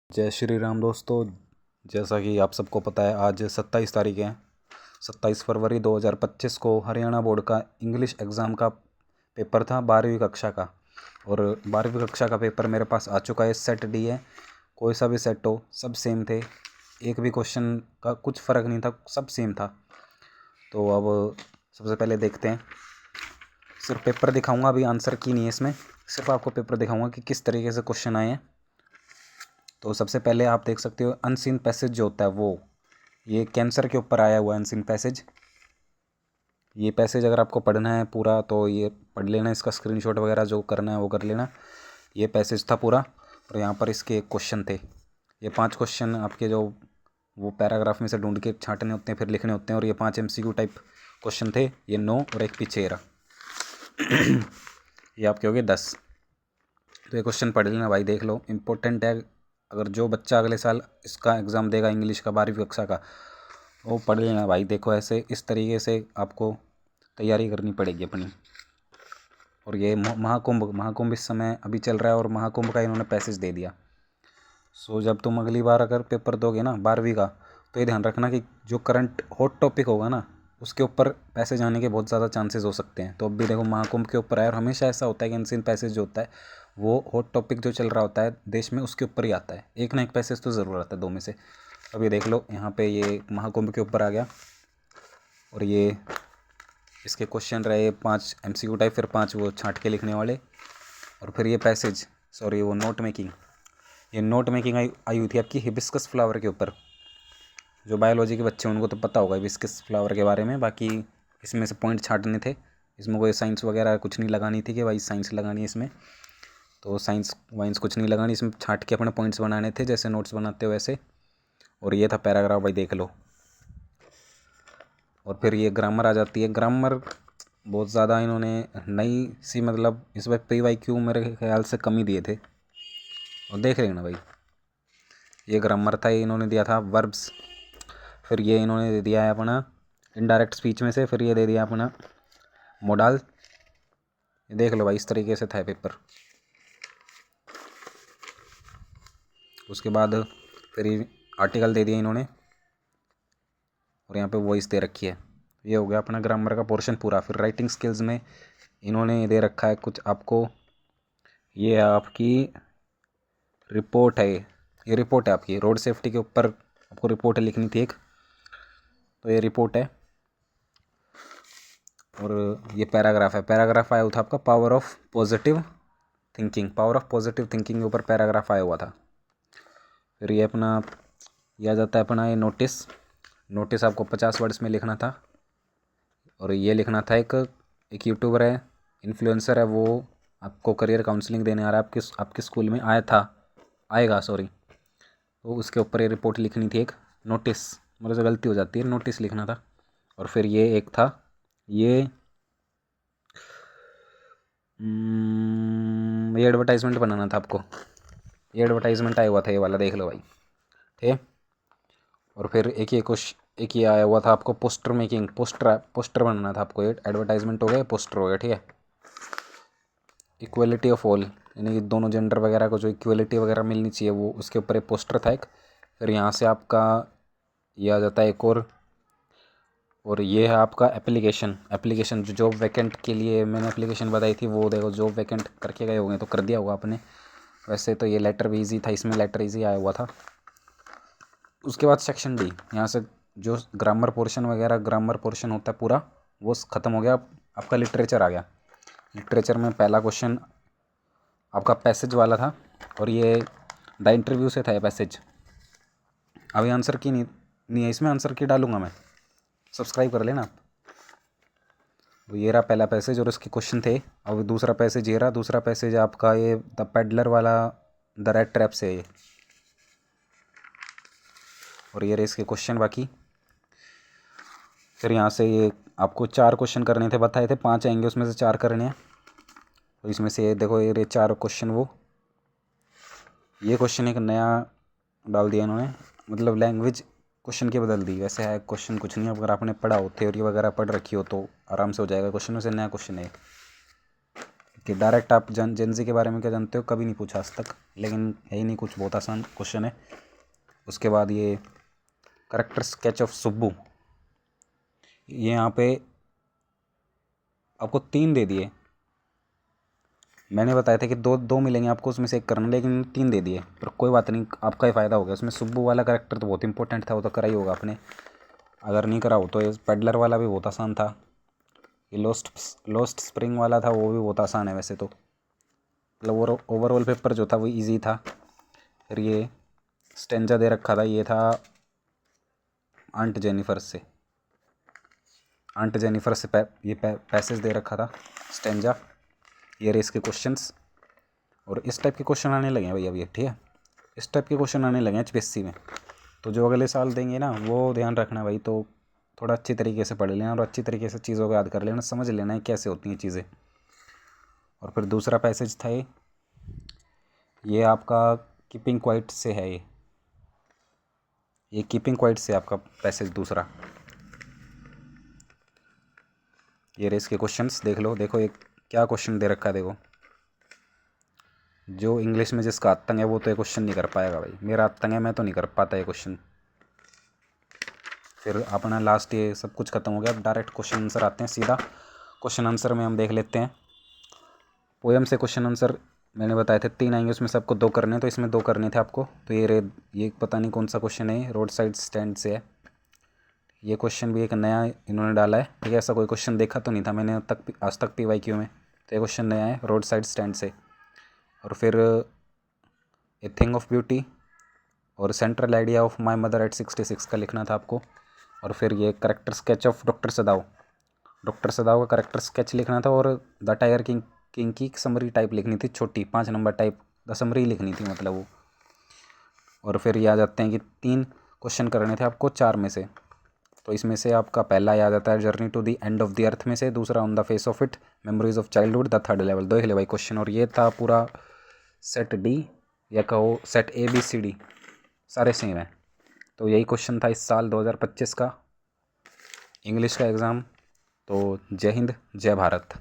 जय श्री राम दोस्तों। जैसा कि आप सबको पता है, आज 27 तारीख है। 27 फरवरी 2025 को हरियाणा बोर्ड का इंग्लिश एग्ज़ाम का पेपर था, 12वीं कक्षा का। और 12वीं कक्षा का पेपर मेरे पास आ चुका है। सेट डी है, कोई सा भी सेट हो, सब सेम थे। एक भी क्वेश्चन का कुछ फ़र्क नहीं था, सब सेम था। तो अब सबसे पहले देखते हैं। सिर्फ पेपर दिखाऊंगा, अभी आंसर की नहीं है इसमें, सिर्फ आपको पेपर दिखाऊंगा कि किस तरीके से क्वेश्चन आए हैं। तो सबसे पहले आप देख सकते हो अनसीन पैसेज जो होता है वो, ये कैंसर के ऊपर आया हुआ है अनसीन पैसेज। ये पैसेज अगर आपको पढ़ना है पूरा तो ये पढ़ लेना, इसका स्क्रीनशॉट वगैरह जो करना है वो कर लेना। ये पैसेज था पूरा, और यहाँ पर इसके क्वेश्चन थे। ये 5 क्वेश्चन आपके जो वो पैराग्राफ में से ढूंढ के छांटने होते हैं, फिर लिखने होते हैं। और ये 5 MCQ टाइप क्वेश्चन थे, ये 9 और एक पीछे रहा। ये आपके हो गए 10। तो ये क्वेश्चन पढ़ लेना भाई, देख लो, इम्पोर्टेंट है। अगर जो बच्चा अगले साल इसका एग्ज़ाम देगा इंग्लिश का 12वीं कक्षा का, वो पढ़ लेना भाई। देखो, ऐसे इस तरीके से आपको तैयारी करनी पड़ेगी अपनी। और ये महाकुंभ इस समय अभी चल रहा है, और महाकुंभ का इन्होंने पैसेज दे दिया। सो जब तुम अगली बार अगर पेपर दोगे ना 12वीं का, तो ये ध्यान रखना कि जो करंट हॉट टॉपिक होगा ना, उसके ऊपर पैसेज आने के बहुत ज़्यादा चांसेस हो सकते हैं। तो अब भी देखो महाकुंभ के ऊपर है, और हमेशा ऐसा होता है कि अनसीन पैसेज जो होता है वो हॉट टॉपिक जो चल रहा होता है देश में, उसके ऊपर ही आता है। एक ना एक पैसेज तो ज़रूर आता है, 2 में से। अब ये देख लो, यहाँ पे ये महाकुंभ के ऊपर आ गया, और ये इसके क्वेश्चन रहे 5 MCQ टाइप, फिर 5 वो छांट के लिखने वाले, और फिर ये पैसेज, सॉरी वो नोट मेकिंग। ये नोट मेकिंग आई हुई थी आपकी हिबिस्कस फ्लावर के ऊपर। जो बायोलॉजी के बच्चे हैं उनको तो पता होगा हिबिस्कस फ्लावर के बारे में, बाकी इसमें से पॉइंट छांटने थे। इसमें कोई साइंस वगैरह कुछ नहीं लगानी थी कि भाई साइंस लगानी है इसमें, तो साइंस वाइंस कुछ नहीं लगानी इसमें, छांट के अपने पॉइंट्स बनाने थे जैसे नोट्स बनाते हो वैसे। और ये था पैराग्राफ भाई, देख लो। और फिर ये ग्रामर आ जाती है। ग्रामर बहुत ज़्यादा इन्होंने नई सी, मतलब इस बार PYQ मेरे ख्याल से कम ही दिए थे। और देख लेना भाई, ये ग्रामर था, ये इन्होंने दिया था वर्ब्स। फिर ये इन्होंने दे दिया है अपना इनडायरेक्ट स्पीच में से, फिर ये दे दिया अपना मोडाल। ये देख लो भाई, इस तरीके से था पेपर। उसके बाद फिर ये आर्टिकल दे दिया इन्होंने, और यहाँ पे वॉइस दे रखी है। ये हो गया अपना ग्रामर का पोर्शन पूरा। फिर राइटिंग स्किल्स में इन्होंने दे रखा है कुछ आपको, ये आपकी रिपोर्ट है। ये रिपोर्ट है आपकी रोड सेफ्टी के ऊपर, आपको रिपोर्ट लिखनी थी एक, तो ये रिपोर्ट है। और ये पैराग्राफ है। पैराग्राफ आया हुआ था आपका power of positive thinking. Power of positive thinking के ऊपर पैराग्राफ आया हुआ था। फिर ये अपना, यह आ जाता है अपना ये नोटिस। नोटिस आपको 50 वर्ड्स में लिखना था। और ये लिखना था एक यूट्यूबर है, इन्फ्लुएंसर है, वो आपको करियर काउंसलिंग देने आ रहा है आपके स्कूल में, आएगा सॉरी। तो उसके ऊपर ये रिपोर्ट लिखनी थी एक, नोटिस, मतलब से गलती हो जाती है, नोटिस लिखना था। और फिर ये एक था, ये एडवर्टाइजमेंट बनाना था आपको। ये एडवर्टाइजमेंट आया हुआ था, ये वाला देख लो भाई, ठीक है। और फिर एक ये आया हुआ था आपको पोस्टर मेकिंग। पोस्टर बनाना था आपको। ये एडवर्टाइजमेंट हो गया, पोस्टर हो गया, ठीक है। इक्वलिटी ऑफ ऑल, यानी कि दोनों जेंडर वगैरह को जो इक्वलिटी वगैरह मिलनी चाहिए, वो उसके ऊपर एक पोस्टर था एक। फिर यहाँ से आपका ये आ जाता है एक और ये है आपका एप्लीकेशन जो जॉब वैकेंट के लिए मैंने एप्लीकेशन बताई थी, वो देखो जॉब वैकेंट करके गए होंगे तो कर दिया होगा आपने। वैसे तो ये लेटर भी ईजी था, इसमें लेटर ईजी आया हुआ था। उसके बाद सेक्शन डी, यहाँ से जो ग्रामर पोर्शन होता है पूरा, वो ख़त्म हो गया। आपका लिटरेचर आ गया। लिटरेचर में पहला क्वेश्चन आपका पैसेज वाला था, और ये द इंटरव्यू से था ये पैसेज। अभी आंसर की नहीं है इसमें, आंसर की डालूंगा मैं, सब्सक्राइब कर लेना आप। वो ये रहा पहला पैसेज, और इसके क्वेश्चन थे। अब दूसरा पैसेज ये रहा। दूसरा पैसेज आपका ये द पेडलर वाला, द रेड ट्रैप से ये, और ये रहे इसके क्वेश्चन बाकी। फिर यहाँ से ये आपको 4 क्वेश्चन करने थे, बताए थे 5 आएंगे, उसमें से 4 करने हैं। तो इसमें से ये देखो, ये 4 क्वेश्चन, ये क्वेश्चन एक नया डाल दिया इन्होंने, मतलब लैंग्वेज क्वेश्चन की बदल दी। वैसे है क्वेश्चन कुछ नहीं, अगर आपने पढ़ा हो, थ्योरी वगैरह पढ़ रखी हो तो आराम से हो जाएगा क्वेश्चन। वैसे नया क्वेश्चन है। कि डायरेक्ट आप जेनजी के बारे में क्या जानते हो, कभी नहीं पूछा आज तक, लेकिन है ही नहीं कुछ, बहुत आसान क्वेश्चन है। उसके बाद ये करेक्टर स्केच ऑफ सुब्बू, ये यहाँ पे आपको 3 दे दिए। मैंने बताया था कि दो दो मिलेंगे आपको, उसमें से एक करना, लेकिन 3 दे दिए, पर कोई बात नहीं, आपका ही फ़ायदा हो गया। उसमें सुब्बू वाला करेक्टर तो बहुत इंपॉर्टेंट था, वो तो करा ही होगा आपने, अगर नहीं करा हो तो। ये पेडलर वाला भी बहुत आसान था। ये लोस्ट स्प्रिंग वाला था, वो भी बहुत आसान है वैसे तो, मतलब ओवरऑल पेपर जो था वो इजी था। फिर ये स्टेंजा दे रखा था, ये था आंट जेनिफर से, ये पैसेज दे रखा था स्टेंजा। ये रेस के क्वेश्चंस, और इस टाइप के क्वेश्चन आने लगे हैं भैया अभी, ठीक है, इस टाइप के क्वेश्चन आने लगे हैं HPSC में। तो जो अगले साल देंगे ना, वो ध्यान रखना भाई। तो थोड़ा अच्छी तरीके से पढ़ लेना और अच्छी तरीके से चीज़ों को याद कर लेना, समझ लेना है कैसे होती हैं चीज़ें। और फिर दूसरा पैसेज था ये आपका कीपिंग क्वाइट से है, ये कीपिंग क्वाइट से आपका पैसेज दूसरा। ये रेस के क्वेश्चंस देख लो, देखो एक क्या क्वेश्चन दे रखा है, देखो। जो इंग्लिश में जिसका आतंक है वो तो ये क्वेश्चन नहीं कर पाएगा भाई, मेरा आतंक है, मैं तो नहीं कर पाता ये क्वेश्चन। फिर अपना लास्ट ये सब कुछ खत्म हो गया, अब डायरेक्ट क्वेश्चन आंसर आते हैं सीधा। क्वेश्चन आंसर में हम देख लेते हैं, पोएम से क्वेश्चन आंसर मैंने बताए थे 3 आएंगे, उसमें सबको 2 करने, तो इसमें 2 करने थे आपको। तो ये पता नहीं कौन सा क्वेश्चन है, रोड साइड स्टैंड से है। ये क्वेश्चन भी एक नया इन्होंने डाला है, ठीक है, ऐसा कोई क्वेश्चन देखा तो नहीं था मैंने आज तक PYQ में, तो ये क्वेश्चन नया है रोड साइड स्टैंड से। और फिर ए थिंग ऑफ ब्यूटी और central idea of my mother eight 66 का लिखना था आपको। और फिर ये करेक्टर स्केच ऑफ डॉक्टर सदाव का करेक्टर स्केच लिखना था। और द टाइगर किंग की समरी टाइप लिखनी थी, छोटी 5 नंबर टाइप द समरी लिखनी थी मतलब वो। और फिर ये आ जाते हैं कि 3 क्वेश्चन करने थे आपको 4 में से। तो इसमें से आपका पहला याद आता है journey to the end of the earth में से, दूसरा on the face of it, memories of childhood, the third level. देख ले भाई क्वेश्चन, और ये था पूरा सेट D या कहो सेट ABCD, सारे सेम हैं। तो यही क्वेश्चन था इस साल 2025 का इंग्लिश का एग्ज़ाम। तो जय हिंद, जय भारत।